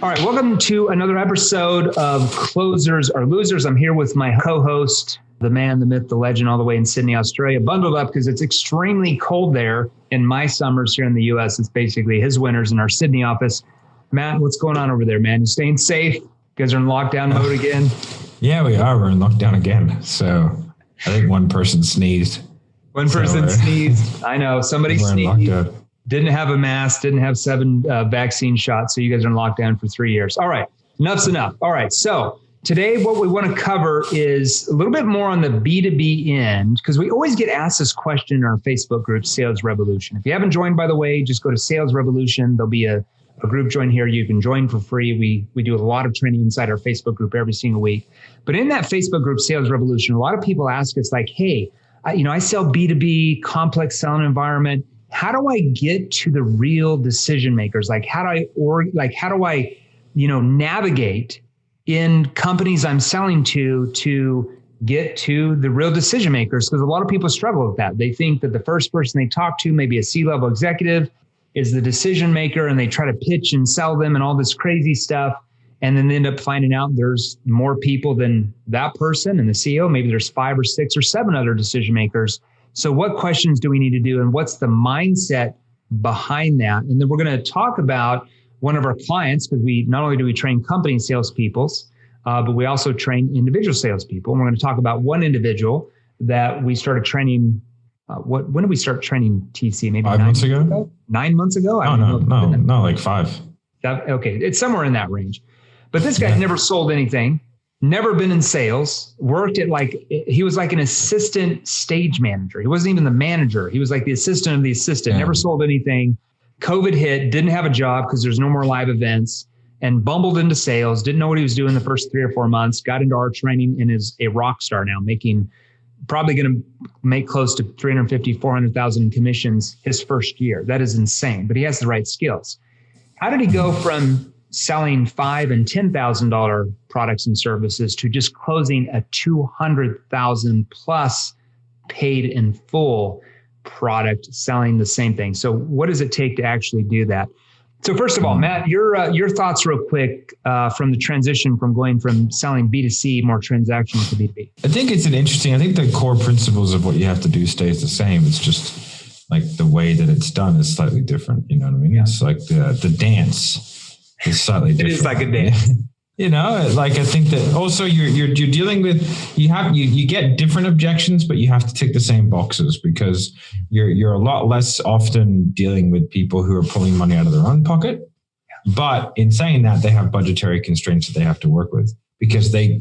All right, welcome to another episode of Closers or Losers. I'm here with my co-host, the man, the myth, the legend, all the way in Sydney, Australia, bundled up because it's extremely cold there. In my summers here in the U.S., it's basically his winters in our Sydney office. Matt, what's going on over there, man? You staying safe? You guys are in lockdown mode again? Yeah, we are. We're in lockdown again. So I think one person sneezed. One person sneezed. I know. Somebody sneezed. Didn't have a mask, didn't have 7 vaccine shots. So you guys are in lockdown for 3 years. All right. Enough's enough. All right. So today, what we want to cover is a little bit more on the B2B end, because we always get asked this question in our Facebook group, Sales Revolution. If you haven't joined, by the way, just go to Sales Revolution. There'll be a group join here. You can join for free. We do a lot of training inside our Facebook group every single week. But in that Facebook group, Sales Revolution, a lot of people ask us like, hey, I sell B2B, complex selling environment. How do I get to the real decision makers? Like, how do I navigate in companies I'm selling to get to the real decision makers? Because a lot of people struggle with that. They think that the first person they talk to, maybe a C-level executive, is the decision maker, and they try to pitch and sell them and all this crazy stuff. And then they end up finding out there's more people than that person and the CEO. Maybe there's 5 or 6 or 7 other decision makers. So what questions do we need to do, and what's the mindset behind that? And then we're going to talk about one of our clients, because we not only do we train company salespeople, but we also train individual salespeople. And we're going to talk about one individual that we started training. When did we start training TC? Maybe 5 months ago? 9 months ago? No, like 5. Okay, it's somewhere in that range. But this guy never sold anything. Never been in sales, worked at he was like an assistant stage manager. He wasn't even the manager. He was like the assistant of the assistant, never sold anything. COVID hit, didn't have a job because there's no more live events, and bumbled into sales, didn't know what he was doing the first 3 or 4 months, got into our training, and is a rock star now, probably going to make close to 350, 400,000 in commissions his first year. That is insane, but he has the right skills. How did he go from selling $5,000 and $10,000 products and services to just closing a 200,000 plus paid in full product, selling the same thing? So what does it take to actually do that? So first of all, Matt, your thoughts real quick from the transition from going from selling B2C, more transactional, to B2B. I think I think the core principles of what you have to do stays the same. It's just like the way that it's done is slightly different. You know what I mean? Yeah. It's like the dance is slightly different. It is like a dance. I think that also you're dealing with, you get different objections, but you have to tick the same boxes, because you're a lot less often dealing with people who are pulling money out of their own pocket. But in saying that, they have budgetary constraints that they have to work with, because they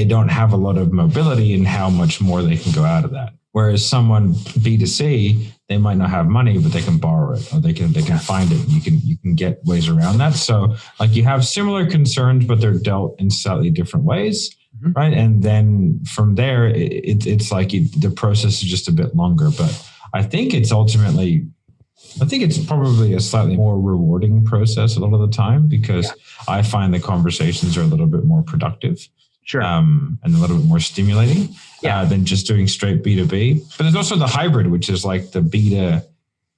don't have a lot of mobility in how much more they can go out of that. Whereas someone B2C, they might not have money, but they can borrow it, or they can find it. You can get ways around that. So like you have similar concerns, but they're dealt in slightly different ways, right? And then from there, it's like the process is just a bit longer. But I think it's probably a slightly more rewarding process a lot of the time, because I find the conversations are a little bit more productive. Sure. And a little bit more stimulating than just doing straight B2B. But there's also the hybrid, which is like the B2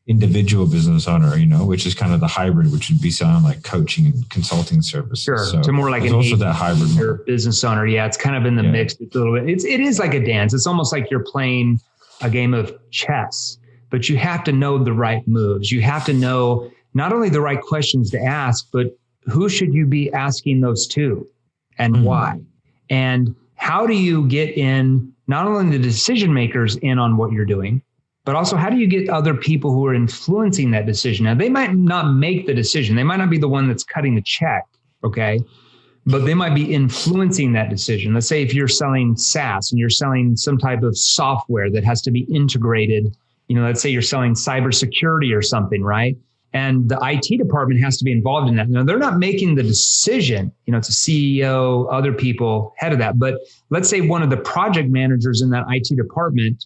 individual business owner, which is kind of the hybrid, which would be selling like coaching and consulting services. Sure. So more like an also that hybrid business owner. Yeah, it's kind of in the mix. It's a little bit. It is like a dance. It's almost like you're playing a game of chess, but you have to know the right moves. You have to know not only the right questions to ask, but who should you be asking those to, and why. And how do you get in not only the decision makers in on what you're doing, but also how do you get other people who are influencing that decision? Now, they might not make the decision. They might not be the one that's cutting the check, okay? But they might be influencing that decision. Let's say if you're selling SaaS and you're selling some type of software that has to be integrated, let's say you're selling cybersecurity or something, right? And the IT department has to be involved in that. Now, they're not making the decision. It's a CEO, other people head of that. But let's say one of the project managers in that IT department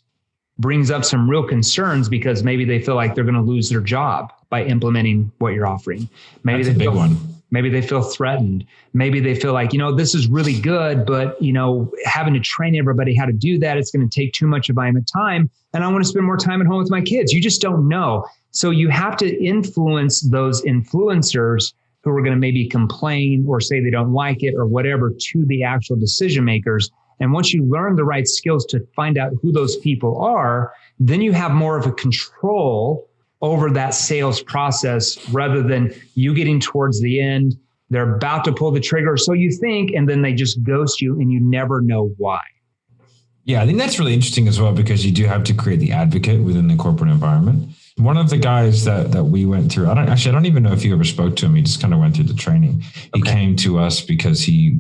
brings up some real concerns because maybe they feel like they're going to lose their job by implementing what you're offering. Maybe that's a big one. Maybe they feel threatened. Maybe they feel like, this is really good, but, having to train everybody how to do that, it's going to take too much of my time. And I want to spend more time at home with my kids. You just don't know. So you have to influence those influencers who are going to maybe complain or say they don't like it or whatever to the actual decision makers. And once you learn the right skills to find out who those people are, then you have more of a control over that sales process rather than you getting towards the end. They're about to pull the trigger, so you think, and then they just ghost you and you never know why. Yeah, I think that's really interesting as well, because you do have to create the advocate within the corporate environment. One of the guys that we went through, I don't even know if you ever spoke to him. He just kind of went through the training. He came to us because he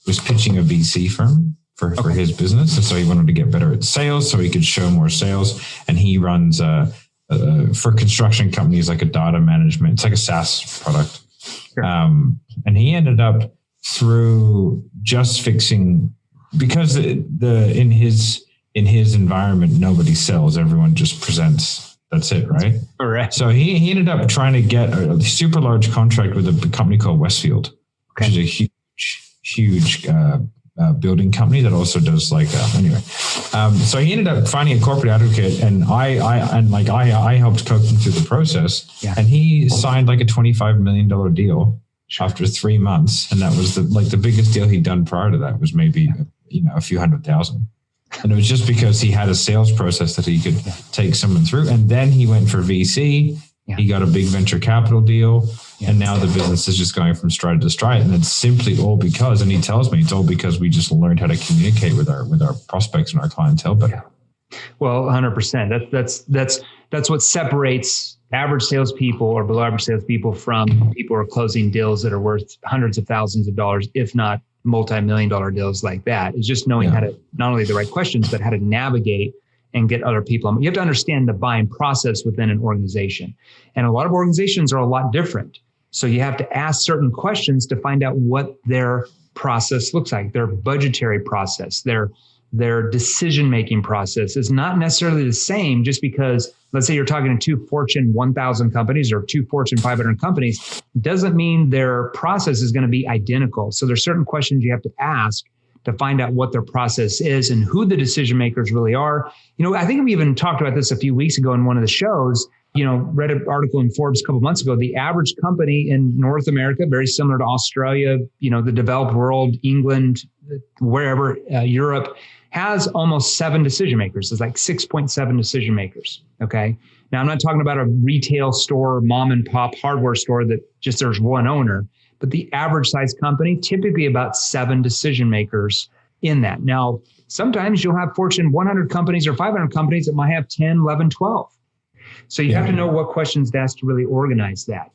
was pitching a VC firm for his business. And so he wanted to get better at sales so he could show more sales. And he runs for construction companies like a data management. It's like a SaaS product. Sure. And he ended up through just fixing, because in his environment, nobody sells. Everyone just presents. That's it, right? Correct. So he ended up trying to get a super large contract with a company called Westfield, which is a huge building company that also does anyway. So he ended up finding a corporate advocate, and I helped coach him through the process. Yeah. And he signed like a $25 million deal after 3 months, and that was the biggest deal he'd done prior to that was maybe a few $100,000. And it was just because he had a sales process that he could take someone through. And then he went for VC. Yeah. He got a big venture capital deal. Yeah. And now the business is just going from stride to stride. And it's simply all because, and he tells me it's all because we just learned how to communicate with our prospects and our clientele better. Yeah. Well, 100%. That's what separates average salespeople or below average salespeople from people who are closing deals that are worth hundreds of thousands of dollars, if not multi-million-dollar deals like that. Is just knowing how to, not only the right questions, but how to navigate and get other people. You have to understand the buying process within an organization. And a lot of organizations are a lot different. So you have to ask certain questions to find out what their process looks like, their budgetary process, their decision-making process is not necessarily the same. Just because, let's say you're talking to 2 Fortune 1000 companies or 2 Fortune 500 companies, doesn't mean their process is going to be identical. So there's certain questions you have to ask to find out what their process is and who the decision makers really are. I think we even talked about this a few weeks ago in one of the shows. Read an article in Forbes a couple of months ago. The average company in North America, very similar to Australia, the developed world, England, wherever, Europe, has almost 7 decision makers. It's like 6.7 decision makers. Okay. Now, I'm not talking about a retail store, mom and pop hardware store that just there's one owner, but the average size company, typically about 7 decision makers in that. Now, sometimes you'll have Fortune 100 companies or 500 companies that might have 10, 11, 12. So you have to know what questions to ask to really organize that.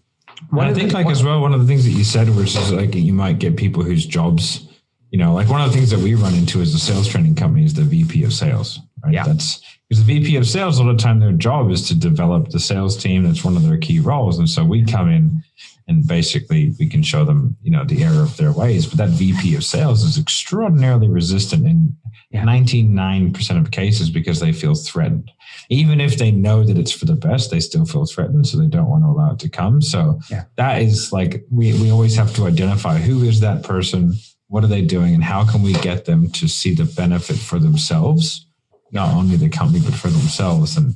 One of the things that you said, which is like you might get people whose jobs, one of the things that we run into as a sales training company is the VP of sales, right? Yeah. That's because the VP of sales, all the time, their job is to develop the sales team. That's one of their key roles. And so we come in and basically we can show them, the error of their ways. But that VP of sales is extraordinarily resistant in 99% of cases because they feel threatened. Even if they know that it's for the best, they still feel threatened. So they don't want to allow it to come. So that is like, we always have to identify who is that person, what are they doing, and how can we get them to see the benefit for themselves, not only the company, but for themselves. And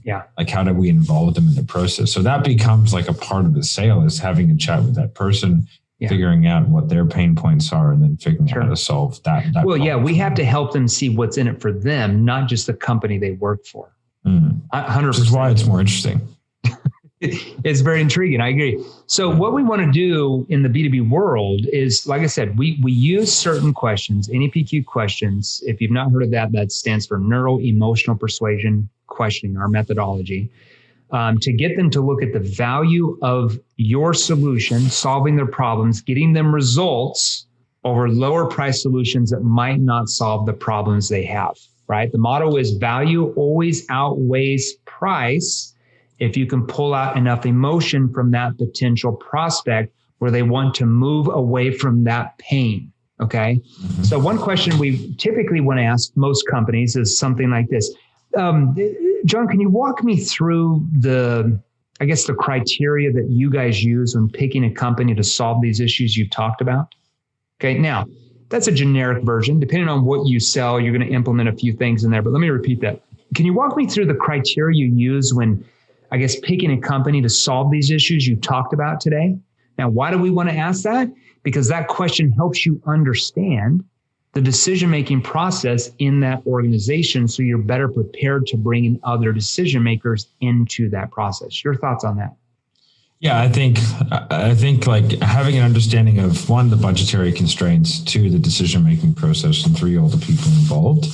how do we involve them in the process? So that becomes like a part of the sale, is having a chat with that person, figuring out what their pain points are, and then figuring out how to solve that. We have to help them see what's in it for them, not just the company they work for. 100%. Which is why it's more interesting. It's very intriguing. I agree. So what we want to do in the B2B world is, like I said, we use certain questions, NEPQ questions. If you've not heard of that, that stands for Neuro Emotional Persuasion Questioning, our methodology, to get them to look at the value of your solution, solving their problems, getting them results over lower price solutions that might not solve the problems they have, right? The motto is value always outweighs price if you can pull out enough emotion from that potential prospect where they want to move away from that pain. Okay. Mm-hmm. So one question we typically want to ask most companies is something like this. John, can you walk me through the criteria that you guys use when picking a company to solve these issues you've talked about? Okay. Now that's a generic version. Depending on what you sell, you're going to implement a few things in there, but let me repeat that. Can you walk me through the criteria you use when picking a company to solve these issues you talked about today? Now, why do we want to ask that? Because that question helps you understand the decision-making process in that organization, so you're better prepared to bring in other decision makers into that process. Your thoughts on that? Yeah, I think like having an understanding of, one, the budgetary constraints, two, the decision-making process, and three, all the people involved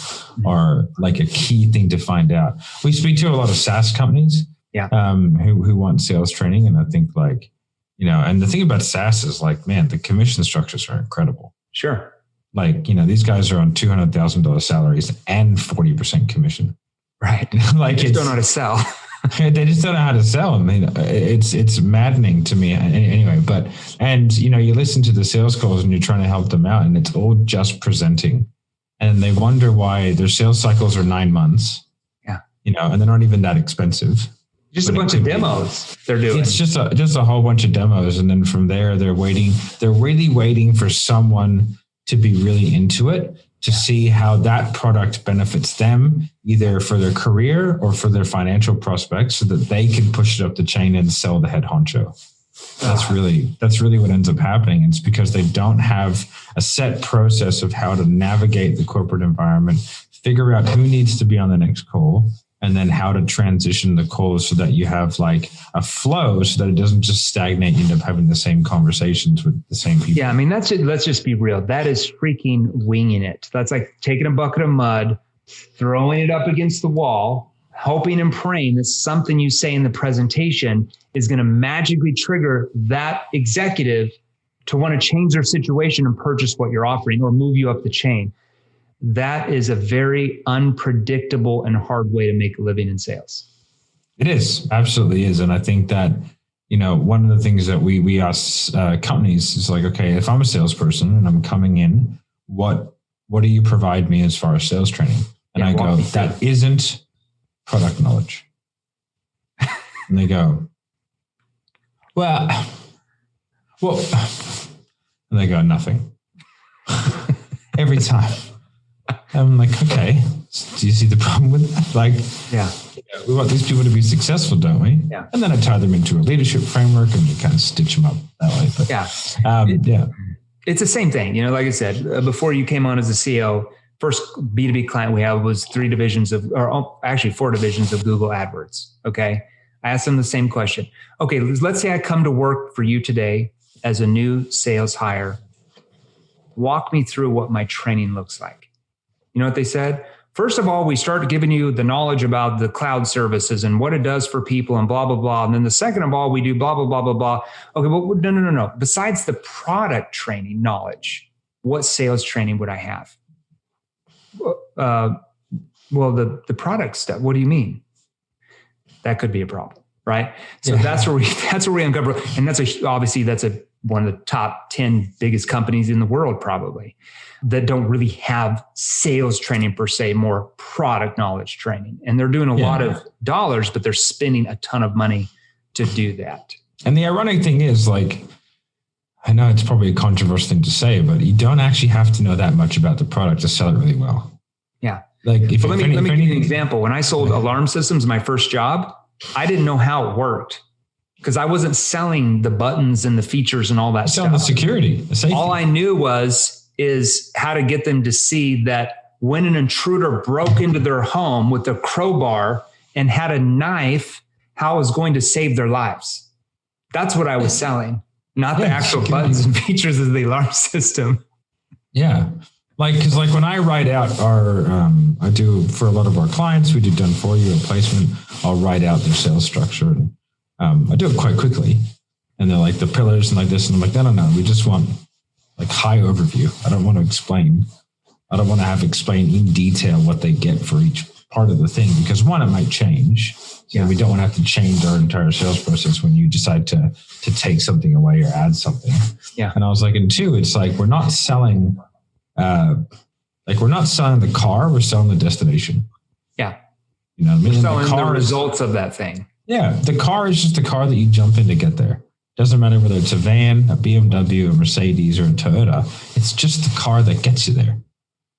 are like a key thing to find out. We speak to a lot of SaaS companies who want sales training. And I think like, and the thing about SaaS is like, man, the commission structures are incredible. Sure. Like, these guys are on $200,000 salaries and 40% commission. Right. Like, they just don't know how to sell. They just don't know how to sell. I mean, it's maddening to me anyway. But you listen to the sales calls and you're trying to help them out, and it's all just presenting, and they wonder why their sales cycles are 9 months. Yeah, and they're not even that expensive. Just a bunch of demos they're doing. It's just a whole bunch of demos, and then from there they're waiting. They're really waiting for someone to be really into it, to see how that product benefits them, either for their career or for their financial prospects, so that they can push it up the chain and sell the head honcho. That's really what ends up happening. It's because they don't have a set process of how to navigate the corporate environment, figure out who needs to be on the next call, and then how to transition the calls so that you have like a flow, so that it doesn't just stagnate. You end up having the same conversations with the same people. Yeah, I mean, let's just be real. That is freaking winging it. That's like taking a bucket of mud, throwing it up against the wall, hoping and praying that something you say in the presentation is going to magically trigger that executive to want to change their situation and purchase what you're offering or move you up the chain. That is a very unpredictable and hard way to make a living in sales. It is, absolutely is. And I think that, one of the things that we ask companies is like, okay, if I'm a salesperson and I'm coming in, what do you provide me as far as sales training? And I go, that isn't product knowledge. And they go, well, and they go, nothing. Every time. I'm like, okay, do you see the problem with that? Like, we want these people to be successful, don't we? Yeah. And then I tie them into a leadership framework and we kind of stitch them up that way. But, it's the same thing. Like I said, before you came on as a CEO, first B2B client we had was 4 divisions of Google AdWords. Okay. I asked them the same question. Okay, let's say I come to work for you today as a new sales hire. Walk me through what my training looks like. You know what they said? First of all, we start giving you the knowledge about the cloud services and what it does for people and blah, blah, blah. And then the second of all, we do blah, blah, blah, blah, blah. Okay, but no. Besides the product training knowledge, what sales training would I have? Well, the product stuff. What do you mean? That could be a problem, right? So that's where we uncover. And that's one of the top 10 biggest companies in the world, probably, that don't really have sales training per se, more product knowledge training. And they're doing a lot of dollars, but they're spending a ton of money to do that. And the ironic thing is, like, I know it's probably a controversial thing to say, but you don't actually have to know that much about the product to sell it really well. Yeah. Like, let me give you an example. When I sold alarm systems, my first job, I didn't know how it worked, because I wasn't selling the buttons and the features and all that stuff. Selling the security, the safety. All I knew is how to get them to see that when an intruder broke into their home with a crowbar and had a knife, how it was going to save their lives. That's what I was selling, not the actual buttons and features of the alarm system. Yeah. Because when I write out I do for a lot of our clients, we do done for you a placement. I'll write out their sales structure. And I do it quite quickly. And they're like the pillars and like this. And I'm like, no. We just want like high overview. I don't want to explain. I don't want to have explain in detail what they get for each part of the thing, because one, it might change. So we don't want to have to change our entire sales process when you decide to take something away or add something. Yeah. And I was like, and two, it's like, we're not selling, we're not selling the car, we're selling the destination. Yeah. You know what I mean? We're selling the results of that thing. Yeah. The car is just a car that you jump in to get there. Doesn't matter whether it's a van, a BMW, a Mercedes, or a Toyota. It's just the car that gets you there.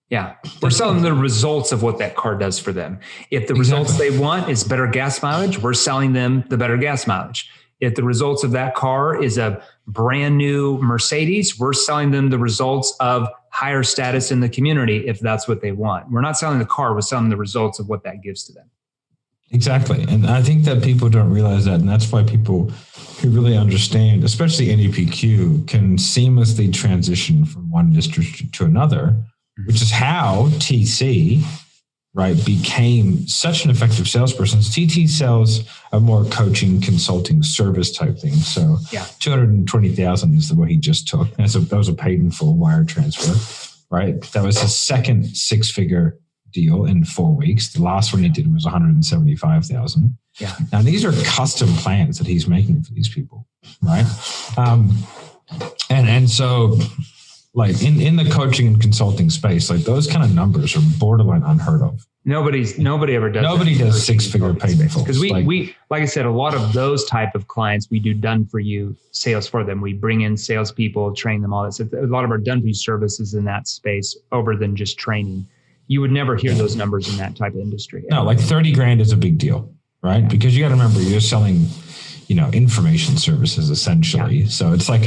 Yeah. We're selling the results of what that car does for them. If the results they want is better gas mileage, we're selling them the better gas mileage. If the results of that car is a brand new Mercedes. We're selling them the results of higher status in the community if that's what they want. We're not selling the car, we're selling the results of what that gives to them. Exactly. And I think that people don't realize that. And that's why people who really understand, especially NEPQ, can seamlessly transition from one industry to another, which is how TC, right, became such an effective salesperson. TT sells a more coaching, consulting, service type thing. So $220,000 is the way he just took. And so that was a paid in full wire transfer, right? That was his second 6-figure deal in 4 weeks. The last one he did was $175,000. Yeah. Now these are custom plans that he's making for these people, right? And so like in the coaching and consulting space, like those kind of numbers are borderline unheard of. Nobody ever does. Nobody does 6-figure paid in full. Because we, like I said, a lot of those type of clients, we do done for you sales for them. We bring in salespeople, train them, all that stuff. A lot of our done for you services in that space over than just training. You would never hear those numbers in that type of industry. No, like 30 grand is a big deal, right? Yeah. Because you got to remember you're selling, information services essentially. Yeah. So it's like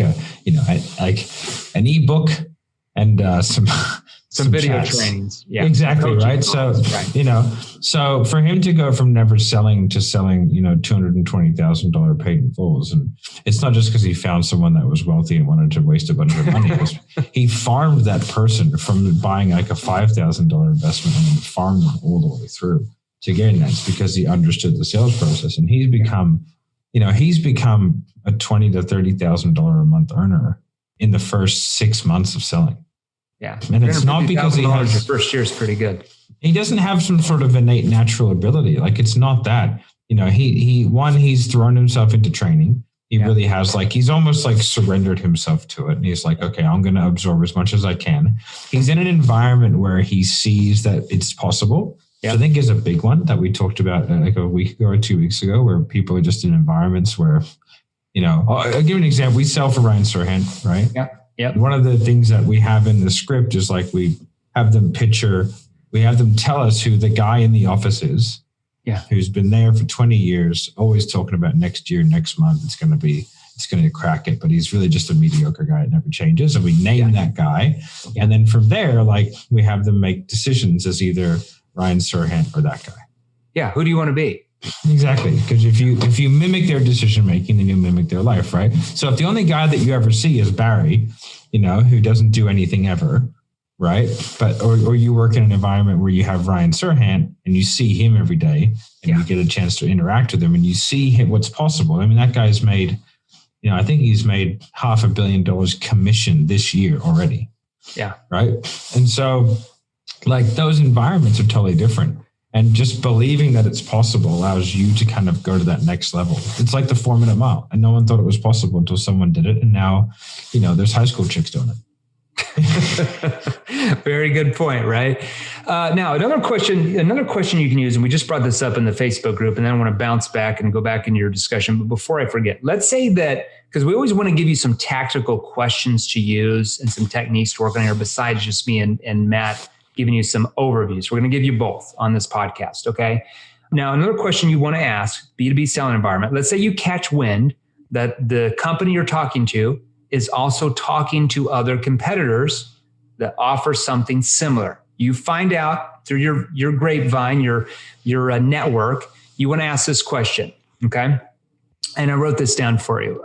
like an ebook and some video chats. Trainings. Yeah. Exactly. Right. So, so for him to go from never selling to selling, $220,000 paid in fulls. And it's not just because he found someone that was wealthy and wanted to waste a bunch of money. He farmed that person from buying like a $5,000 investment and then farmed them all the way through to getting that. It's because he understood the sales process, and he's become a $20,000 to $30,000 a month earner in the first 6 months of selling. Yeah. And it's not because he has, your first year is pretty good. He doesn't have some sort of innate natural ability. Like it's not that, he's thrown himself into training. He really has he's almost like surrendered himself to it. And he's like, okay, I'm going to absorb as much as I can. He's in an environment where he sees that it's possible. Yeah. I think is a big one that we talked about like a week ago or 2 weeks ago, where people are just in environments where, I'll give you an example. We sell for Ryan Serhant, right? Yeah. Yep. One of the things that we have in the script is we have them tell us who the guy in the office is, who's been there for 20 years, always talking about next year, next month, it's going to crack it, but he's really just a mediocre guy. It never changes. And we name that guy. Yeah. And then from there, we have them make decisions as either Ryan Serhant or that guy. Yeah. Who do you want to be? Exactly. Because if you mimic their decision making, then you mimic their life, right? So if the only guy that you ever see is Barry, who doesn't do anything ever, right? But or you work in an environment where you have Ryan Serhant and you see him every day and you get a chance to interact with him and you see what's possible. I mean, that guy's made, I think he's made $500 million commission this year already. Yeah. Right. And so those environments are totally different. And just believing that it's possible allows you to kind of go to that next level. It's like the 4-minute mile, and no one thought it was possible until someone did it. And now, there's high school chicks doing it. Very good point, right? Now, another question you can use, and we just brought this up in the Facebook group, and then I want to bounce back and go back into your discussion. But before I forget, let's say that, because we always want to give you some tactical questions to use and some techniques to work on here besides just me and Matt giving you some overviews. We're going to give you both on this podcast, okay? Now, another question you want to ask, B2B selling environment. Let's say you catch wind that the company you're talking to is also talking to other competitors that offer something similar. You find out through your grapevine, your network, you want to ask this question, okay? And I wrote this down for you.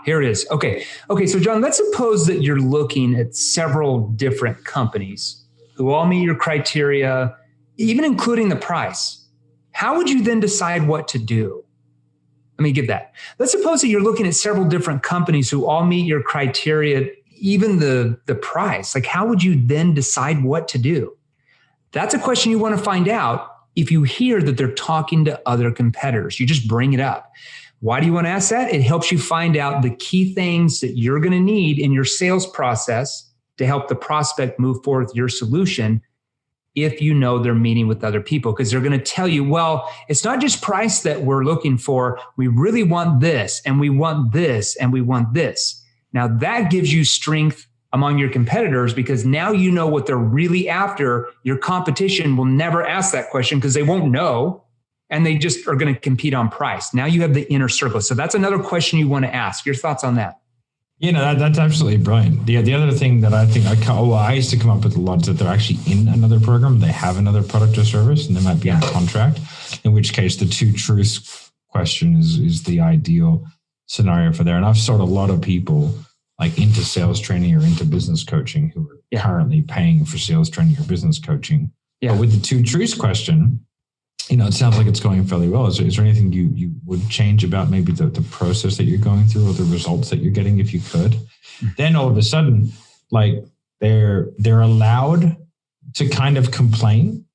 Here it is. Okay. So John, let's suppose that you're looking at several different companies who all meet your criteria, even including the price. How would you then decide what to do? Let me give that. Let's suppose that you're looking at several different companies who all meet your criteria, even the price. How would you then decide what to do? That's a question you want to find out. If you hear that they're talking to other competitors, you just bring it up. Why do you want to ask that? It helps you find out the key things that you're going to need in your sales process to help the prospect move forward with your solution if you know they're meeting with other people, because they're going to tell you, well, it's not just price that we're looking for. We really want this, and we want this, and we want this. Now that gives you strength among your competitors, because now you know what they're really after. Your competition will never ask that question because they won't know. and they just are going to compete on price. Now you have the inner circle. So that's another question you want to ask. Your thoughts on that? That's absolutely brilliant. The other thing that I think I used to come up with a lot is that they're actually in another program. They have another product or service, and they might be on contract, in which case the two truths question is the ideal scenario for there. And I've sold a lot of people like into sales training or into business coaching who are currently paying for sales training or business coaching. But with the two truths question, it sounds like it's going fairly well. Is there anything you would change about maybe the process that you're going through or the results that you're getting if you could? Then all of a sudden, like they're allowed to kind of complain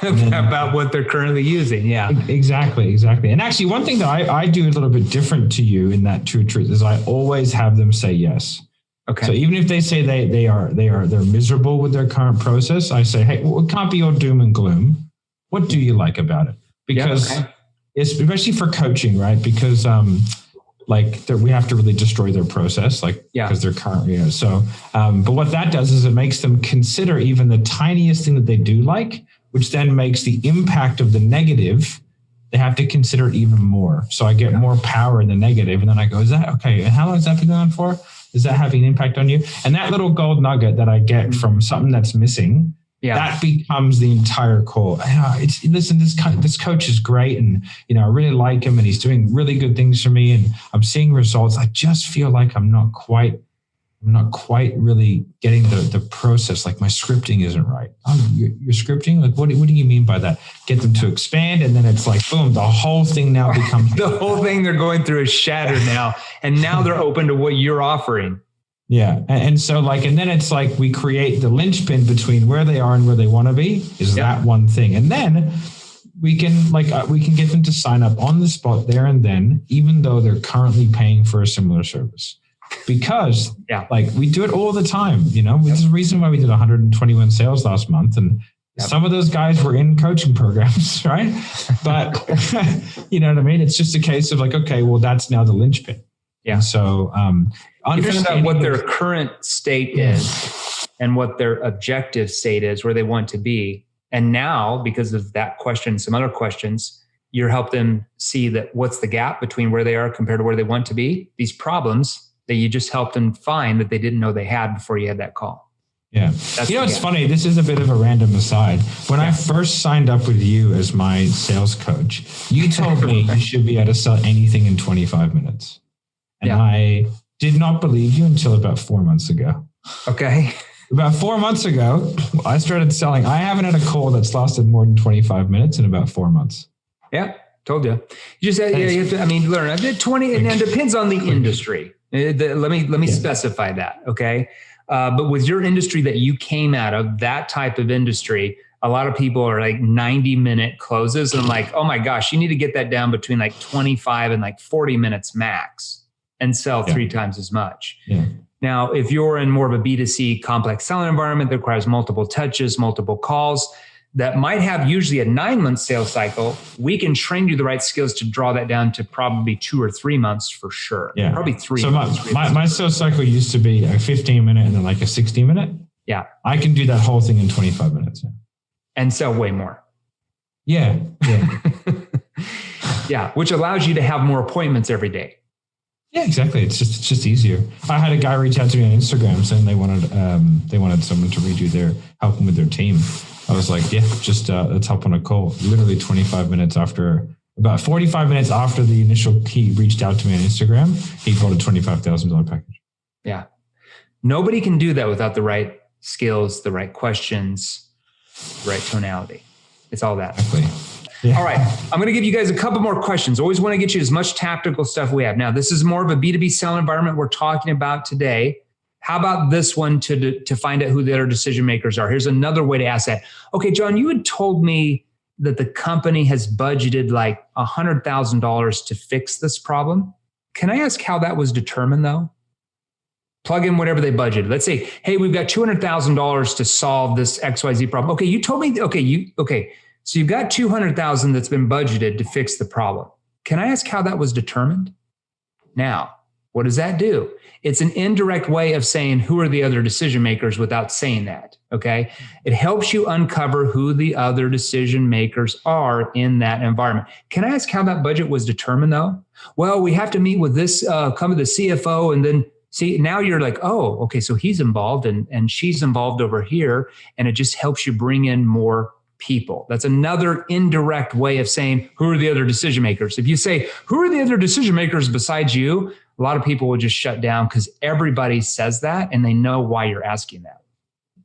about what they're currently using. Yeah, exactly. And actually, one thing that I do a little bit different to you in that two truths is I always have them say yes. Okay. So even if they say they're miserable with their current process, I say, hey, well, it can't be all doom and gloom. What do you like about it? Because it's especially for coaching, right? Because we have to really destroy their process, because they're currently, but what that does is it makes them consider even the tiniest thing that they do like, which then makes the impact of the negative, they have to consider it even more. So I get more power in the negative. And then I go, is that okay? And how long has that been going for? Is that having an impact on you? And that little gold nugget that I get from something that's missing, that becomes the entire call. Listen, this coach is great, and I really like him, and he's doing really good things for me, and I'm seeing results. I just feel like I'm not quite really getting the process. Like my scripting isn't right. Oh, you're scripting? Like what do you mean by that? Get them to expand, and then it's like boom, the whole thing now becomes the whole thing they're going through is shattered now, and now they're open to what you're offering. Yeah. And so and then it's like we create the linchpin between where they are and where they want to be is that one thing. And then we can get them to sign up on the spot there and then, even though they're currently paying for a similar service. Because we do it all the time, There's a reason why we did 121 sales last month. And some of those guys were in coaching programs, right? But you know what I mean? It's just a case of okay, well, that's now the linchpin. Yeah. And so understanding what their current state is and what their objective state is, where they want to be. And now, because of that question, some other questions, you help them see that what's the gap between where they are compared to where they want to be. These problems that you just helped them find that they didn't know they had before you had that call. Yeah. It's funny. This is a bit of a random aside. When I first signed up with you as my sales coach, you told me you should be able to sell anything in 25 minutes. And I did not believe you until about 4 months ago. Okay. About 4 months ago, I started selling. I haven't had a call that's lasted more than 25 minutes in about 4 months. Yeah, told you. You just you have to, learn. I did 20, and it depends on the industry. Let me specify that, okay? But with your industry that you came out of, that type of industry, a lot of people are 90-minute closes. And I'm like, oh my gosh, you need to get that down between 25 and 40 minutes max and sell 3 times as much. Yeah. Now, if you're in more of a B2C complex selling environment that requires multiple touches, multiple calls, that might have usually a 9-month sales cycle, we can train you the right skills to draw that down to probably 2 or 3 months for sure. Yeah. Probably 3 so months. My sales cycle used to be a 15-minute and then a 60-minute. Yeah. I can do that whole thing in 25 minutes. And sell way more. Yeah. Yeah. Which allows you to have more appointments every day. Yeah, exactly. It's just easier. I had a guy reach out to me on Instagram saying they wanted someone to help them with their team. I was like, let's hop on a call. Literally 25 minutes after, about 45 minutes after the initial, he reached out to me on Instagram. He bought a $25,000 package. Yeah. Nobody can do that without the right skills, the right questions, the right tonality. It's all that. Exactly. Yeah. All right. I'm going to give you guys a couple more questions. Always want to get you as much tactical stuff we have. Now, this is more of a B2B selling environment we're talking about today. How about this one to find out who the other decision makers are? Here's another way to ask that. Okay, John, you had told me that the company has budgeted $100,000 to fix this problem. Can I ask how that was determined though? Plug in whatever they budgeted. Let's say, hey, we've got $200,000 to solve this XYZ problem. Okay, you told me, so you've got $200,000 that's been budgeted to fix the problem. Can I ask how that was determined? Now, what does that do? It's an indirect way of saying who are the other decision makers without saying that. Okay. It helps you uncover who the other decision makers are in that environment. Can I ask how that budget was determined though? Well, we have to meet with this, come to the CFO, and then see, now you're like, oh, okay, so he's involved and she's involved over here. And it just helps you bring in more people. That's another indirect way of saying, who are the other decision makers? If you say, who are the other decision makers besides you? A lot of people will just shut down because everybody says that and they know why you're asking that.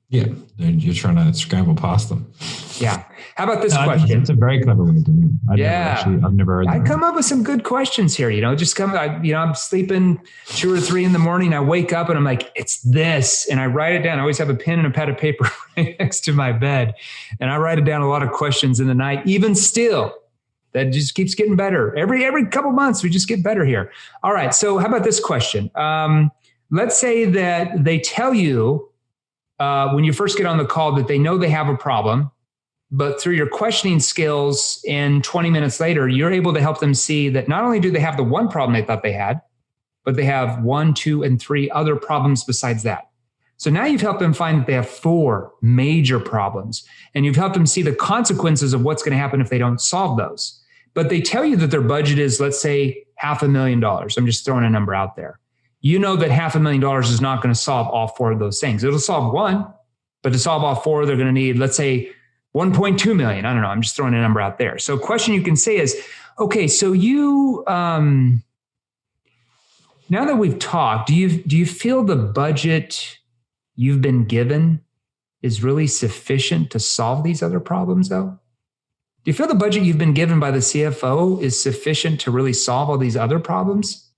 Yeah, you're trying to scramble past them. Yeah. How about this question? It's a very clever way to do it. I've never heard that. I come up with some good questions here. I'm sleeping 2 or 3 in the morning. I wake up and I'm like, it's this. And I write it down. I always have a pen and a pad of paper right next to my bed. And I write it down a lot of questions in the night, even still. That just keeps getting better. Every couple months, we just get better here. All right. So how about this question? Let's say that they tell you, when you first get on the call, that they know they have a problem, but through your questioning skills and 20 minutes later, you're able to help them see that not only do they have the one problem they thought they had, but they have 1, 2, and 3 other problems besides that. So now you've helped them find that they have 4 major problems, and you've helped them see the consequences of what's going to happen if they don't solve those. But they tell you that their budget is, let's say, $500,000. I'm just throwing a number out there. You know that $500,000 is not going to solve all 4 of those things. It'll solve 1, but to solve all 4, they're going to need, let's say, 1.2 million. I don't know. I'm just throwing a number out there. So a question you can say is, okay, so you, now that we've talked, do you feel the budget you've been given is really sufficient to solve these other problems though? Do you feel the budget you've been given by the CFO is sufficient to really solve all these other problems?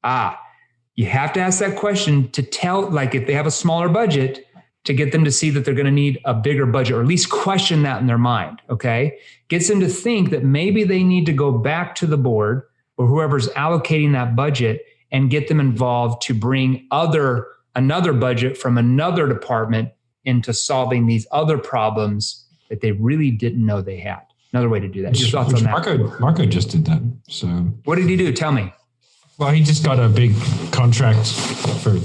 You have to ask that question to tell, like if they have a smaller budget, to get them to see that they're going to need a bigger budget, or at least question that in their mind, okay? Gets them to think that maybe they need to go back to the board or whoever's allocating that budget and get them involved to bring another budget from another department into solving these other problems that they really didn't know they had. Another way to do that. Your thoughts on that? Marco just did that. So what did he do? Tell me. Well, he just got a big contract for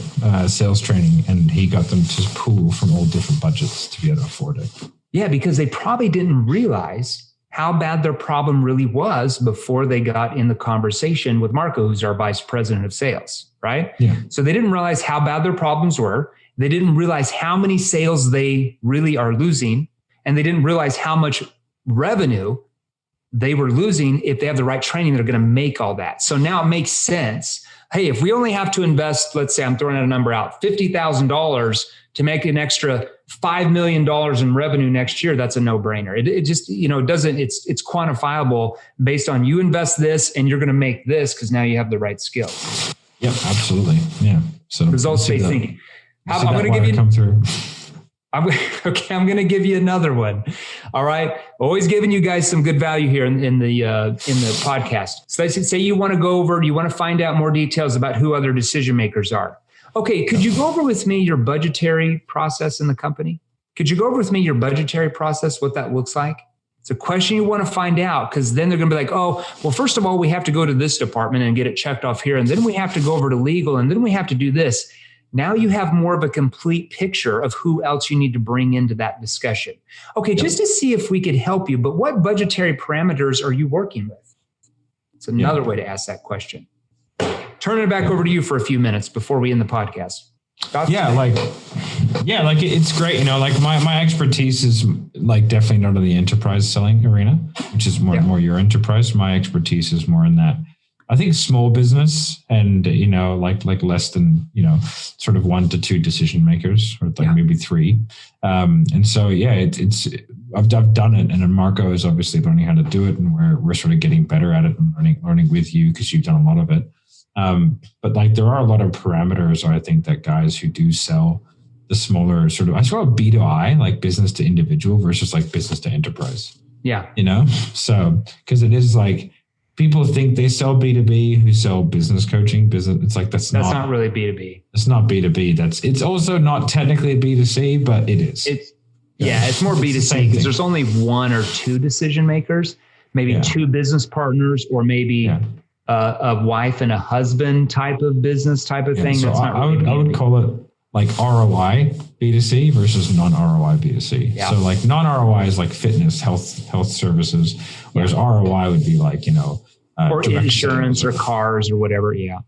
sales training, and he got them to pool from all different budgets to be able to afford it. Yeah, because they probably didn't realize how bad their problem really was before they got in the conversation with Marco, who's our vice president of sales, right? Yeah. So they didn't realize how bad their problems were. They didn't realize how many sales they really are losing, and they didn't realize how much revenue they were losing if they have the right training, they're going to make all that. So now it makes sense. Hey, if we only have to invest, let's say I'm throwing out a number out, $50,000 to make an extra $5 million in revenue next year, that's a no-brainer. It just, it doesn't, it's quantifiable based on you invest this and you're going to make this because now you have the right skills. Yep, absolutely. Yeah. So results-based thinking. I'm going to give you come through. I'm going to give you another one. All right. Always giving you guys some good value here in the podcast. So let's say you want to go over, you want to find out more details about who other decision makers are. Okay. Could you go over with me your budgetary process in the company? Could you go over with me your budgetary process, what that looks like? It's a question you want to find out, because then they're going to be like, oh, well, first of all, we have to go to this department and get it checked off here. And then we have to go over to legal. And then we have to do this. Now you have more of a complete picture of who else you need to bring into that discussion. Okay, just to see if we could help you, but what budgetary parameters are you working with? It's another way to ask that question. Turning it back over to you for a few minutes before we end the podcast. It's great. My expertise is definitely not in the enterprise selling arena, which is more your enterprise. My expertise is more in that. I think small business and, less than, sort of 1 to 2 decision makers, or maybe 3. And so, I've done it. And then Marco is obviously learning how to do it. And we're sort of getting better at it and learning with you, because you've done a lot of it. But there are a lot of parameters, I think, that guys who do sell the smaller sort of, I sort of B2I, like business to individual versus like business to enterprise. Yeah. So, because it is people think they sell B2B who sell business coaching business. It's that's not really B2B. It's not B2B. It's also not technically B2C, but it is. It's more B2C because there's only 1 or 2 decision makers, maybe 2 business partners, or maybe a wife and a husband type of business type of thing. So That's not I would call it like ROI B2C versus non-ROI B2C. Yeah. So like non-ROI is like fitness, health services, whereas ROI would be like, or insurance or cars or whatever. Yeah.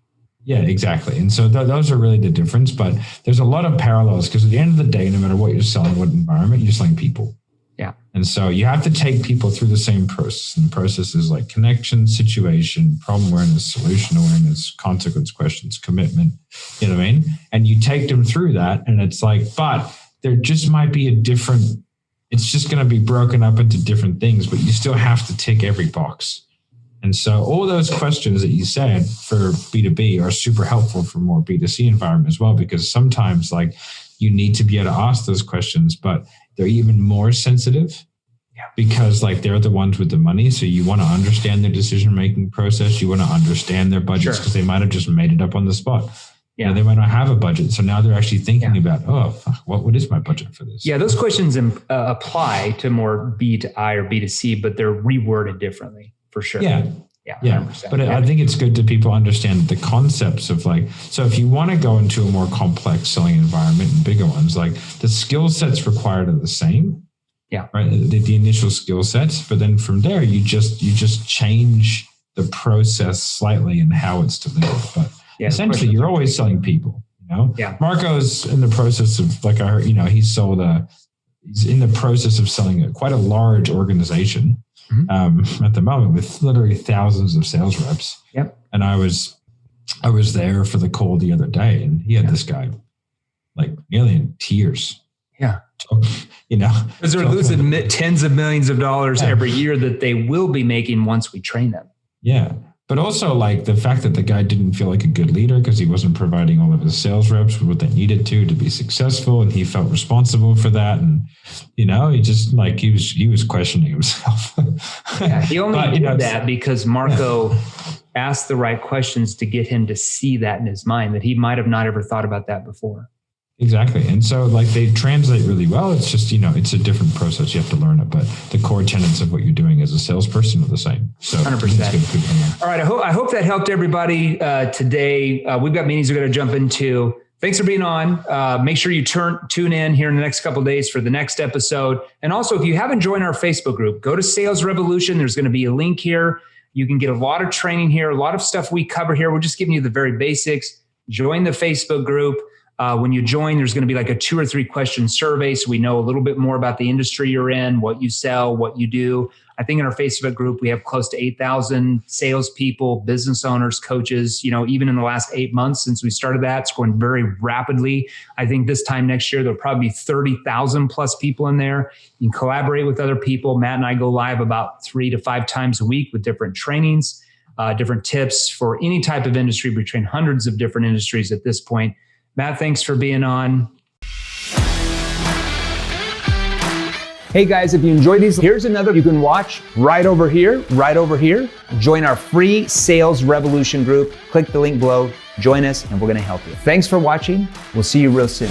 Yeah, exactly. And so those are really the difference, but there's a lot of parallels because at the end of the day, no matter what you're selling, what environment, you're selling people. Yeah. And so you have to take people through the same process. And the process is like connection, situation, problem awareness, solution awareness, consequence questions, commitment, you know what I mean? And you take them through that and it's like, but there just might be it's just going to be broken up into different things, but you still have to tick every box. And so all those questions that you said for B2B are super helpful for more B2C environment as well, because sometimes like you need to be able to ask those questions, but they're even more sensitive because like they're the ones with the money. So you want to understand their decision-making process. You want to understand their budgets because they might have just made it up on the spot. Yeah. They might not have a budget. So now they're actually thinking about, what is my budget for this? Yeah, those questions apply to more B to I or B to C, but they're reworded differently for sure. Yeah. But I think it's good to people understand the concepts of like, so if you want to go into a more complex selling environment and bigger ones, like the skill sets required are the same. Yeah. Right. The initial skill sets, but then from there, you just change the process slightly and how it's delivered. But essentially you're always selling people, Yeah. Marco's in the process of like, I heard, he's in the process of selling quite a large organization. At the moment with literally thousands of sales reps. Yep. And I was there for the call the other day and he had this guy like nearly in tears. Yeah. Because they're losing tens of millions of dollars every year that they will be making once we train them. Yeah. But also like the fact that the guy didn't feel like a good leader because he wasn't providing all of his sales reps with what they needed to be successful. And he felt responsible for that. And, he just like, he was questioning himself. Yeah, he only did that because Marco asked the right questions to get him to see that in his mind that he might have not ever thought about that before. Exactly. And so like they translate really well. It's just, it's a different process. You have to learn it, but the core tenets of what you're doing as a salesperson are the same. So 100%. All right. I hope that helped everybody today. We've got meetings we're going to jump into. Thanks for being on. Make sure you tune in here in the next couple of days for the next episode. And also, if you haven't joined our Facebook group, go to Sales Revolution. There's going to be a link here. You can get a lot of training here, a lot of stuff we cover here. We're just giving you the very basics. Join the Facebook group. When you join, there's going to be like a 2 or 3 question survey. So we know a little bit more about the industry you're in, what you sell, what you do. I think in our Facebook group, we have close to 8,000 salespeople, business owners, coaches, even in the last 8 months since we started that, it's going very rapidly. I think this time next year, there'll probably be 30,000 plus people in there. You can collaborate with other people. Matt and I go live about 3 to 5 times a week with different trainings, different tips for any type of industry. We train hundreds of different industries at this point. Matt, thanks for being on. Hey guys, if you enjoyed these, here's another you can watch right over here. Join our free Sales Revolution group. Click the link below, join us, and we're going to help you. Thanks for watching. We'll see you real soon.